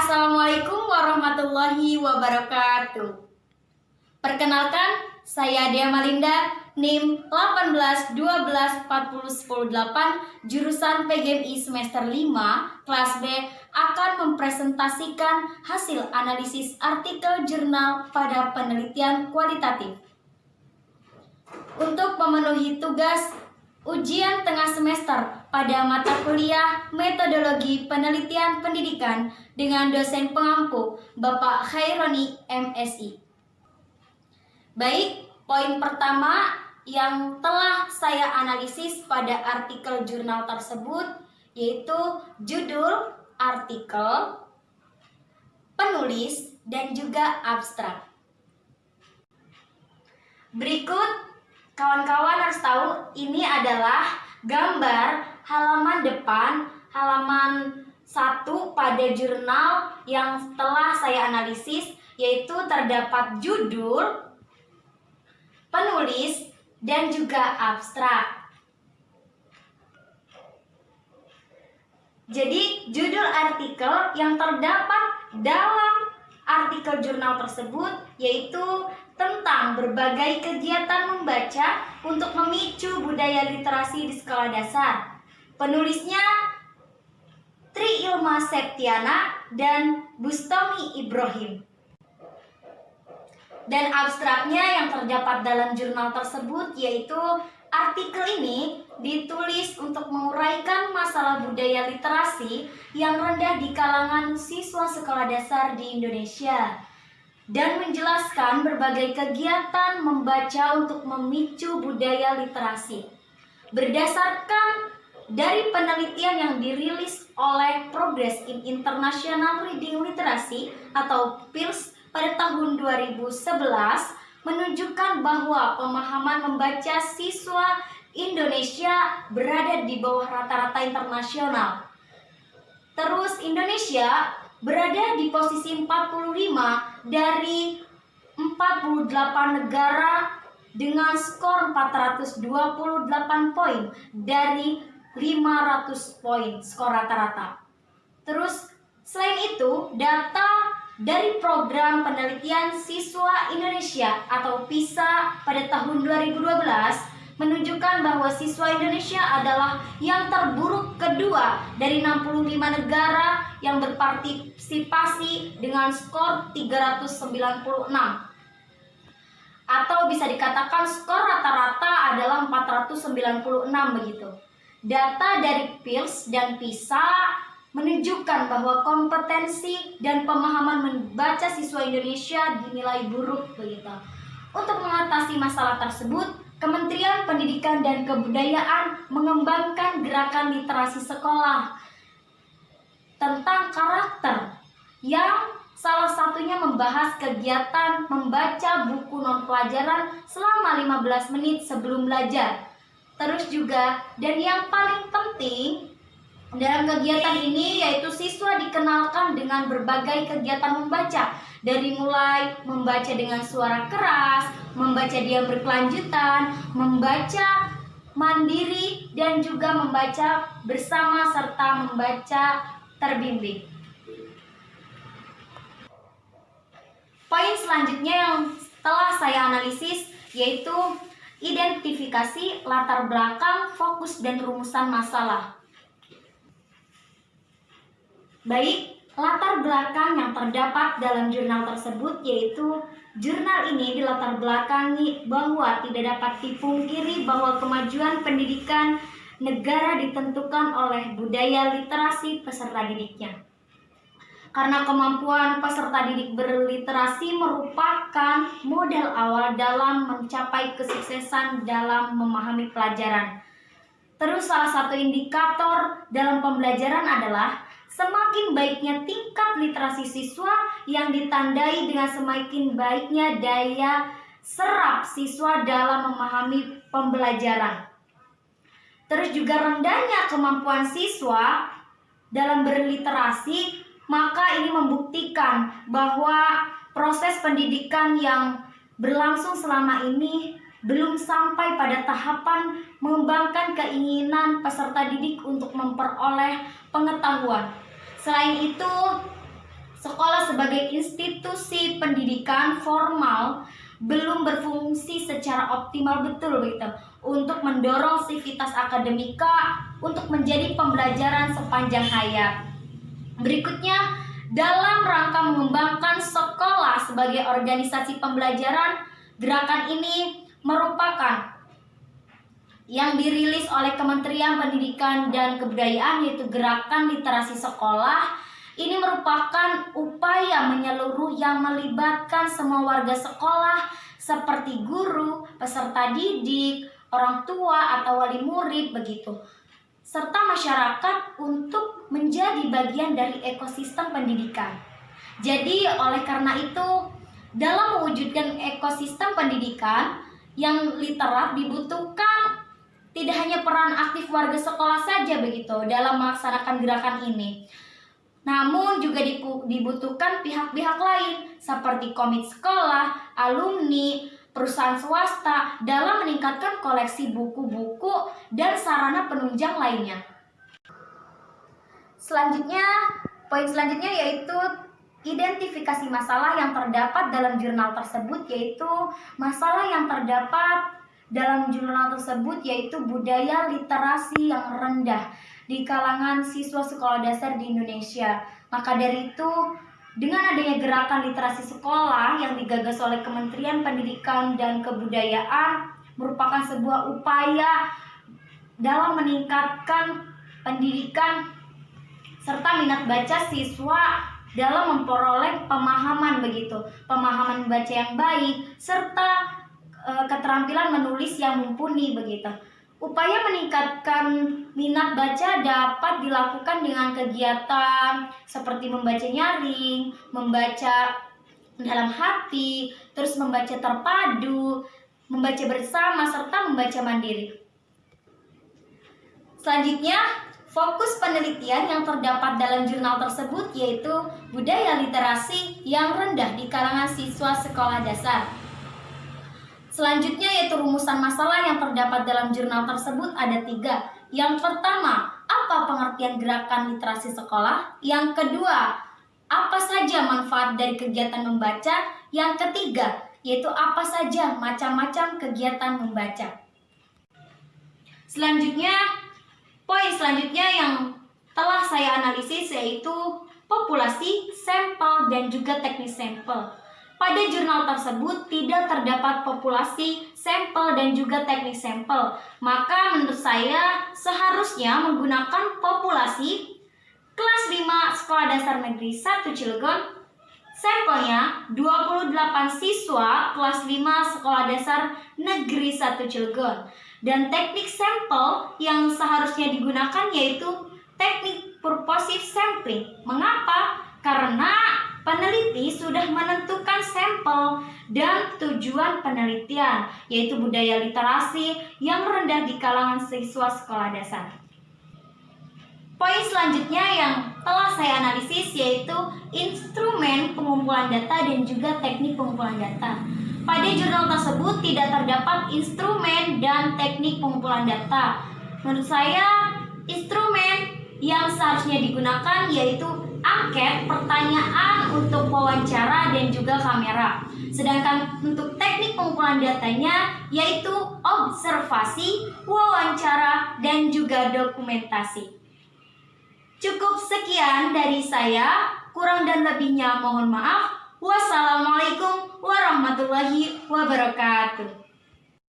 Assalamualaikum warahmatullahi wabarakatuh. Perkenalkan, saya Dea Malinda, NIM 1812401008, jurusan PGMI semester 5, kelas B, akan mempresentasikan hasil analisis artikel jurnal pada penelitian kualitatif. Untuk memenuhi tugas ujian tengah semester pada mata kuliah Metodologi Penelitian Pendidikan dengan dosen pengampu Bapak Khaironi MSI. Baik, poin pertama yang telah saya analisis pada artikel jurnal tersebut yaitu judul artikel, penulis, dan juga abstrak. Berikut kawan-kawan harus tahu ini adalah gambar halaman depan, halaman 1 pada jurnal yang telah saya analisis, yaitu terdapat judul, penulis, dan juga abstrak. Jadi judul artikel yang terdapat dalam artikel jurnal tersebut yaitu tentang berbagai kegiatan membaca untuk memicu budaya literasi di sekolah dasar. Penulisnya Tri Ilma Septiana dan Bustomi Ibrahim. Dan abstraknya yang terdapat dalam jurnal tersebut yaitu artikel ini ditulis untuk menguraikan masalah budaya literasi yang rendah di kalangan siswa sekolah dasar di Indonesia dan menjelaskan berbagai kegiatan membaca untuk memicu budaya literasi. Berdasarkan dari penelitian yang dirilis oleh Progress in International Reading Literacy atau PIRLS pada tahun 2011 menunjukkan bahwa pemahaman membaca siswa Indonesia berada di bawah rata-rata internasional. Terus Indonesia berada di posisi 45 dari 48 negara dengan skor 428 poin dari 500 poin skor rata-rata. Terus selain itu, data dari Program Penelitian Siswa Indonesia atau PISA pada tahun 2012 menunjukkan bahwa siswa Indonesia adalah yang terburuk kedua dari 65 negara yang berpartisipasi dengan skor 396. Atau bisa dikatakan skor rata-rata adalah 496 begitu. Data dari PIRLS dan PISA menunjukkan bahwa kompetensi dan pemahaman membaca siswa Indonesia dinilai buruk begitu. Untuk mengatasi masalah tersebut, Kementerian Pendidikan dan Kebudayaan mengembangkan gerakan literasi sekolah tentang karakter yang salah satunya membahas kegiatan membaca buku non-pelajaran selama 15 menit sebelum belajar. Terus juga, dan yang paling penting dalam kegiatan ini yaitu siswa dikenalkan dengan berbagai kegiatan membaca, dari mulai membaca dengan suara keras, membaca diam berkelanjutan, membaca mandiri, dan juga membaca bersama serta membaca terbimbing. Poin selanjutnya yang telah saya analisis yaitu identifikasi latar belakang, fokus, dan rumusan masalah. Baik, latar belakang yang terdapat dalam jurnal tersebut yaitu jurnal ini dilatar belakangi bahwa tidak dapat dipungkiri bahwa kemajuan pendidikan negara ditentukan oleh budaya literasi peserta didiknya. Karena kemampuan peserta didik berliterasi merupakan modal awal dalam mencapai kesuksesan dalam memahami pelajaran. Terus salah satu indikator dalam pembelajaran adalah semakin baiknya tingkat literasi siswa yang ditandai dengan semakin baiknya daya serap siswa dalam memahami pembelajaran. Terus juga rendahnya kemampuan siswa dalam berliterasi, maka ini membuktikan bahwa proses pendidikan yang berlangsung selama ini belum sampai pada tahapan mengembangkan keinginan peserta didik untuk memperoleh pengetahuan. Selain itu, Sekolah sebagai institusi pendidikan formal belum berfungsi secara optimal betul begitu untuk mendorong sivitas akademika untuk menjadi pembelajaran sepanjang hayat. Berikutnya, dalam rangka mengembangkan sekolah sebagai organisasi pembelajaran, gerakan ini merupakan yang dirilis oleh Kementerian Pendidikan dan Kebudayaan, yaitu Gerakan Literasi Sekolah. Ini merupakan upaya menyeluruh yang melibatkan semua warga sekolah seperti guru, peserta didik, orang tua atau wali murid begitu, serta masyarakat untuk menjadi bagian dari ekosistem pendidikan. Jadi oleh karena itu, dalam mewujudkan ekosistem pendidikan yang literat dibutuhkan tidak hanya peran aktif warga sekolah saja begitu dalam melaksanakan gerakan ini, namun juga dibutuhkan pihak-pihak lain seperti komite sekolah, alumni, perusahaan swasta dalam meningkatkan koleksi buku-buku dan sarana penunjang lainnya. Poin selanjutnya yaitu identifikasi masalah yang terdapat dalam jurnal tersebut, yaitu masalah yang terdapat dalam jurnal tersebut yaitu budaya literasi yang rendah di kalangan siswa sekolah dasar di Indonesia. Maka dari itu, dengan adanya gerakan literasi sekolah yang digagas oleh Kementerian Pendidikan dan Kebudayaan merupakan sebuah upaya dalam meningkatkan pendidikan serta minat baca siswa dalam memperoleh pemahaman pemahaman membaca yang baik serta keterampilan menulis yang mumpuni begitu. Upaya meningkatkan minat baca dapat dilakukan dengan kegiatan seperti membaca nyaring, membaca dalam hati, terus membaca terpadu, membaca bersama, serta membaca mandiri. Selanjutnya, fokus penelitian yang terdapat dalam jurnal tersebut yaitu budaya literasi yang rendah di kalangan siswa sekolah dasar. Selanjutnya yaitu rumusan masalah yang terdapat dalam jurnal tersebut ada 3. Yang pertama, apa pengertian gerakan literasi sekolah? Yang kedua, apa saja manfaat dari kegiatan membaca? Yang ketiga, yaitu apa saja macam-macam kegiatan membaca. Poin selanjutnya yang telah saya analisis yaitu populasi, sampel, dan juga teknis sampel. Pada jurnal tersebut tidak terdapat populasi, sampel, dan juga teknik sampel. Maka menurut saya seharusnya menggunakan populasi kelas 5 Sekolah Dasar Negeri 1 Cilegon, sampelnya 28 siswa kelas 5 Sekolah Dasar Negeri 1 Cilegon. Dan teknik sampel yang seharusnya digunakan yaitu teknik purposive sampling. Mengapa? Karena peneliti sudah menentukan sampel dan tujuan penelitian, yaitu budaya literasi yang rendah di kalangan siswa sekolah dasar. Poin selanjutnya yang telah saya analisis yaitu instrumen pengumpulan data dan juga teknik pengumpulan data. Pada jurnal tersebut tidak terdapat instrumen dan teknik pengumpulan data. Menurut saya, instrumen yang seharusnya digunakan yaitu angket, pertanyaan untuk wawancara, dan juga kamera. Sedangkan untuk teknik pengumpulan datanya yaitu observasi, wawancara, dan juga dokumentasi. Cukup sekian dari saya, kurang dan lebihnya mohon maaf. Wassalamualaikum warahmatullahi wabarakatuh.